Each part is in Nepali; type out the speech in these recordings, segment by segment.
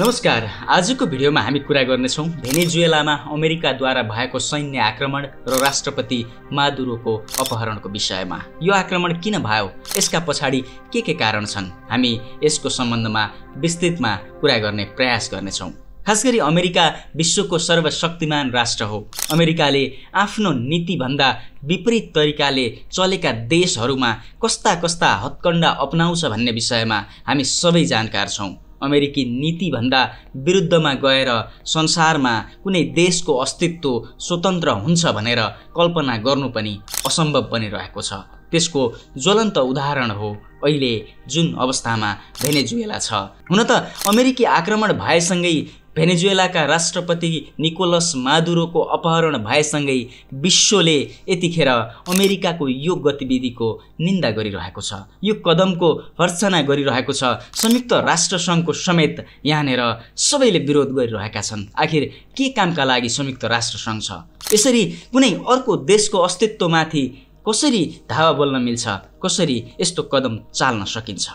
नमस्कार। आजको भिडियोमा हामी कुरा गर्नेछौँ भेनेजुएलामा अमेरिकाद्वारा भएको सैन्य आक्रमण र राष्ट्रपति मादुरोको अपहरणको विषयमा। यो आक्रमण किन भयो, यसका पछाडि के कारण छन्, हामी यसको सम्बन्धमा विस्तृतमा कुरा गर्ने प्रयास गर्नेछौँ। खासगरी अमेरिका विश्वको सर्वशक्तिमान राष्ट्र हो। अमेरिकाले आफ्नो नीतिभन्दा विपरीत तरिकाले चलेका देशहरूमा कस्ता कस्ता हत्कण्डा अपनाउँछ भन्ने विषयमा हामी सबै जानकार छौँ। अमेरिकी नीतिभन्दा विरुद्धमा गएर संसारमा कुनै देशको अस्तित्व स्वतन्त्र हुन्छ भनेर कल्पना गर्नु पनि असम्भव बनिरहेको छ। त्यसको ज्वलन्त उदाहरण हो अहिले जुन अवस्थामा भेनेजुएला छ। हुन त अमेरिकी आक्रमण भएसँगै भेनेजुएलाका राष्ट्रपति निकोलस मादुरोको अपहरण भएसँगै विश्वले यतिखेर अमेरिकाको यो गतिविधिको निन्दा गरिरहेको छ। यो कदमको भर्त्सना गरिरहेको छ। संयुक्त राष्ट्रसङ्घको समेत यहाँनिर सबैले विरोध गरिरहेका छन्। आखिर के कामका लागि संयुक्त राष्ट्रसङ्घ छ? यसरी कुनै अर्को देशको अस्तित्वमाथि कसरी धावा बोल्न मिल्छ? कसरी यस्तो कदम चाल्न सकिन्छ?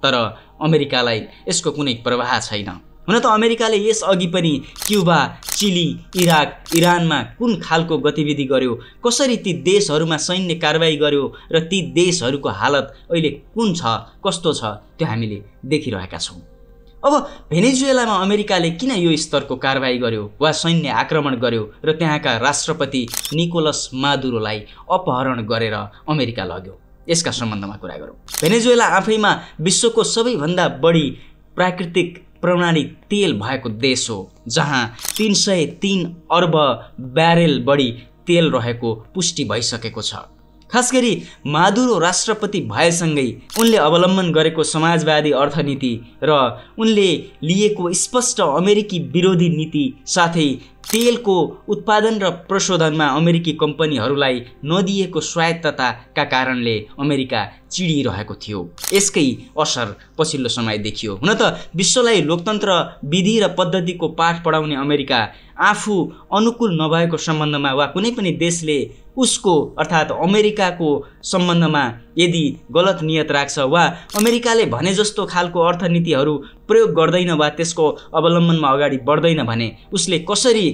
तर अमेरिकालाई यसको कुनै प्रवाह छैन। हुन त अमेरिकाले यस अघि पनि क्युबा, चिली, इराक, इरानमा कुन खालको गतिविधि गर्यो, कसरी ती देशहरूमा सैन्य कारबाही गर्यो र ती देशहरूको हालत अहिले कुन छ, कस्तो छ, त्यो हामीले देखिरहेका छौँ। अब भेनेजुएलामा अमेरिकाले किन यो स्तरको कारबाही गर्यो वा सैन्य आक्रमण गर्यो र त्यहाँका राष्ट्रपति निकोलस मादुरोलाई अपहरण गरेर अमेरिका लग्यो, यसका सम्बन्धमा कुरा गरौँ। भेनेजुएला आफैमा विश्वको सबैभन्दा बढी प्राकृतिक प्रणाली तेल भएको देश हो, जहाँ 303 अर्ब ब्यारेल बढी तेल रहेको पुष्टि भइसकेको छ। खासगरी मादुरो राष्ट्रपति भएसँगै उनले अवलम्बन गरेको समाजवादी अर्थनीति र उनले लिएको स्पष्ट अमेरिकी विरोधी नीति साथै तेलको उत्पादन र प्रशोधनमा अमेरिकी कम्पनीहरूलाई नदिएको स्वायत्तताका कारणले अमेरिका चिडिरहेको थियो। यसकै असर पछिल्लो समय देखियो। हुन त विश्वलाई लोकतन्त्र विधि र पद्धतिको पाठ पढाउने अमेरिका आफू अनुकूल नभएको सम्बन्धमा वा कुनै पनि देशले उसको अर्थात् अमेरिकाको सम्बन्धमा यदि गलत नियत राख्छ वा अमेरिकाले भने जस्तो खालको अर्थनीतिहरू प्रयोग गर्दैन वा त्यसको अवलम्बनमा अगाडि बढ्दैन भने उसले कसरी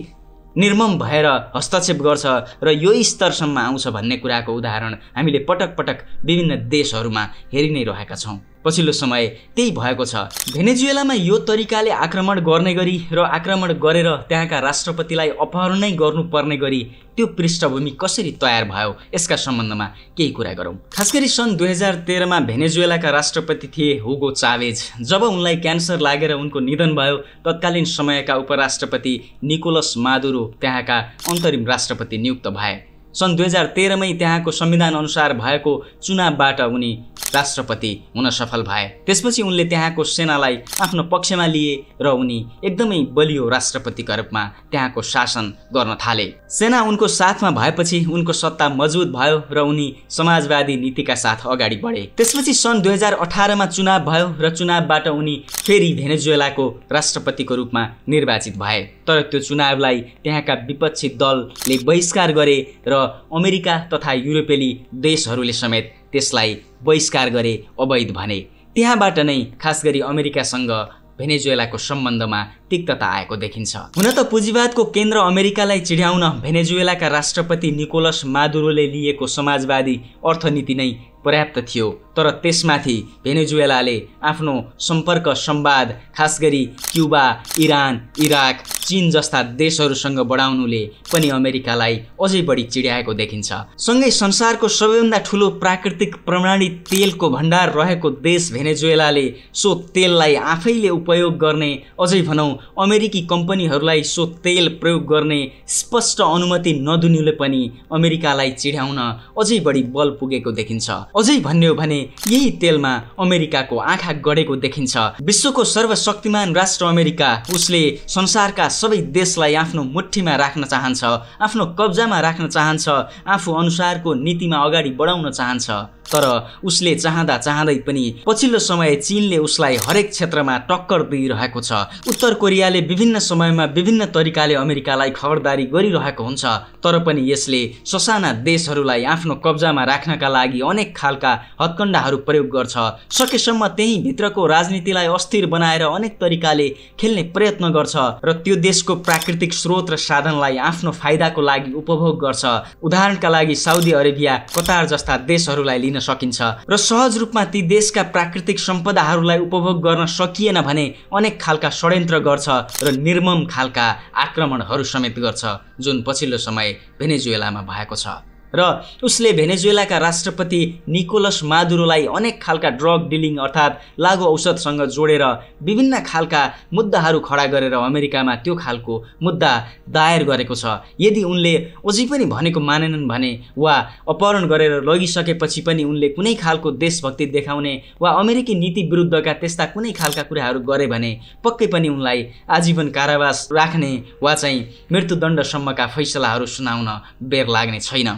निर्मम भएर हस्तक्षेप गर्छ र यो स्तरसम्म आउँछ भन्ने कुराको उदाहरण हामीले पटक पटक विभिन्न देशहरूमा हेरि नै रहेका छौँ। पछिल्लो समय त्यही भएको छ। भेनेजुएलामा यो तरिकाले आक्रमण गर्ने गरी र आक्रमण गरेर त्यहाँका राष्ट्रपतिलाई अपहरण नै गर्नुपर्ने गरी त्यो पृष्ठभूमि कसरी तयार भयो, यसका सम्बन्धमा केही कुरा गरौँ। खासगरी सन् 2013मा भेनेजुएलाका राष्ट्रपति थिए हुगो चावेज। जब उनलाई क्यान्सर लागेर उनको निधन भयो, तत्कालीन समयका उपराष्ट्रपति निकोलस मादुरो त्यहाँका अन्तरिम राष्ट्रपति नियुक्त भए। सन् 2013 मै त्यहाँको संविधान अनुसार भएको चुनावबाट उनी राष्ट्रपति हुन सफल भए। त्यसपछि उनले त्यहाँको सेनालाई आफ्नो पक्षमा लिए र उनी एकदमै बलियो राष्ट्रपतिका रूपमा त्यहाँको शासन गर्न थाले। सेना उनको साथमा भएपछि उनको सत्ता मजबुत भयो र उनी समाजवादी नीतिका साथ अगाडि बढे। त्यसपछि सन् 2018 मा चुनाव भयो र चुनावबाट उनी फेरि भेनेजुएलाको राष्ट्रपतिको रूपमा निर्वाचित भए। तर त्यो चुनावलाई त्यहाँका विपक्षी दलले बहिष्कार गरे र अमेरिका तथा युरोपेली देशहरूले समेत त्यसलाई बहिष्कार गरे, अवैध भने। त्यहाँबाट नै खासगरी अमेरिकासँग भेनेजुएलाको सम्बन्धमा तिक्तता आएको देखिन्छ। हुन त पुँजीवादको केन्द्र अमेरिकालाई चिढ्याउन भेनेजुएलाका राष्ट्रपति निकोलस मादुरोले लिएको समाजवादी अर्थनीति नै पर्याप्त थियो। तर त्यसमाथि भेनेजुएलाले आफ्नो सम्पर्क संवाद खासगरी क्युबा, इरान, इराक, चीन जस्ता देशहरूसँग बढाउनुले पनि अमेरिकालाई अझै बढी चिढ्याएको देखिन्छ। सँगै संसारको सबैभन्दा ठुलो प्राकृतिक प्रमाणित तेलको भण्डार रहेको देश भेनेजुएलाले सो तेललाई आफैले उपयोग गर्ने, अझै भनौँ अमेरिकी कम्पनीहरूलाई सो तेल प्रयोग गर्ने स्पष्ट अनुमति नदिनुले पनि अमेरिकालाई चिढ्याउन अझै बढी बल पुगेको देखिन्छ। अझै भन्ने हो भने यही तेलमा अमेरिकाको आँखा गडेको देखिन्छ। विश्वको सर्वशक्तिमान राष्ट्र अमेरिका, उसले संसारका सबै देशलाई आफ्नो मुठ्ठीमा राख्न चाहन्छ, आफ्नो कब्जामा राख्न चाहन्छ, आफू अनुसारको नीतिमा अगाडि बढाउन चाहन्छ। तर उसले चाहँदा चाहँदै पनि पछिल्लो समय चीनले उसलाई हरेक क्षेत्रमा टक्कर दिइरहेको छ। उत्तर कोरियाले विभिन्न समयमा विभिन्न तरिकाले अमेरिकालाई खबरदारी गरिरहेको हुन्छ, तर पनि यसले ससाना देशहरूलाई आफ्नो कब्जामा राख्नका लागि अनेक खालका हत्कण्डाहरू प्रयोग गर्छ। सकेसम्म त्यही भित्रको राजनीतिलाई अस्थिर बनाएर अनेक तरिकाले खेल्ने प्रयत्न गर्छ र त्यो देशको प्राकृतिक स्रोत र साधनलाई आफ्नो फाइदाको लागि उपभोग गर्छ। उदाहरणका लागि साउदी अरेबिया, कतार जस्ता देशहरूलाई लिन सकिन्छ र सहज रूपमा ती देशका प्राकृतिक सम्पदाहरूलाई उपभोग गर्न सकिएन भने अनेक खालका षड्यन्त्र गर्छ र निर्मम खालका आक्रमणहरू समेत गर्छ, जुन पछिल्लो समय भेनेजुएलामा भएको छ। र उसले भेनेजुएलाका राष्ट्रपति निकोलस मादुरोलाई अनेक खालका ड्रग डिलिङ अर्थात् लागु औषधसँग जोडेर विभिन्न खालका मुद्दाहरू खडा गरेर अमेरिकामा त्यो खालको मुद्दा दायर गरेको छ। यदि उनले अझै पनि भनेको मानेनन् भने वा अपहरण गरेर लगिसकेपछि पनि उनले कुनै खालको देशभक्ति देखाउने वा अमेरिकी नीति विरुद्धका त्यस्ता कुनै खालका कुराहरू गरे भने पक्कै पनि उनलाई आजीवन कारावास राख्ने वा चाहिँ मृत्युदण्डसम्मका फैसलाहरू सुनाउन बेर लाग्ने छैन।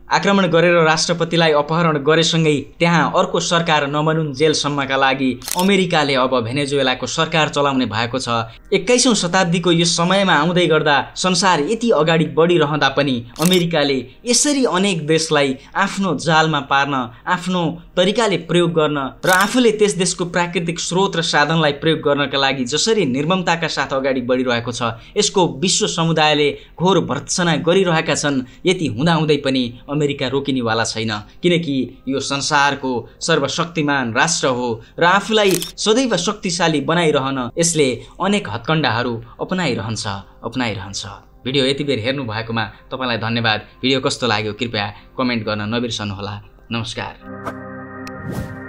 आक्रमण गरेर राष्ट्रपतिलाई अपहरण गरेसँगै त्यहाँ अर्को सरकार नबनुन् जेलसम्मका लागि अमेरिकाले अब भेनेजुएलाको सरकार चलाउने भएको छ। 21औं शताब्दीको यो समयमा आउँदै गर्दा संसार यति अगाडि बढिरहँदा पनि अमेरिकाले यसरी अनेक देशलाई आफ्नो जालमा पार्न, आफ्नो तरिकाले प्रयोग गर्न र आफूले त्यस देशको प्राकृतिक स्रोत र साधनलाई प्रयोग गर्नका लागि जसरी निर्ममताका साथ अगाडि बढिरहेको छ, यसको विश्व समुदायले घोर भर्त्सना गरिरहेका छन्। यति हुँदाहुँदै पनि अमेरिका रोकिनेवाला छैन, किनकि यो संसारको सर्वशक्तिमान राष्ट्र हो र आफूलाई सदैव शक्तिशाली बनाइरहन यसले अनेक हत्कण्डाहरू अपनाइरहन्छ। भिडियो यति बेर हेर्नु भएकोमा तपाईलाई धन्यवाद। भिडियो कस्तो लाग्यो कृपया कमेन्ट गर्न नबिर्सनुहोला। नमस्कार।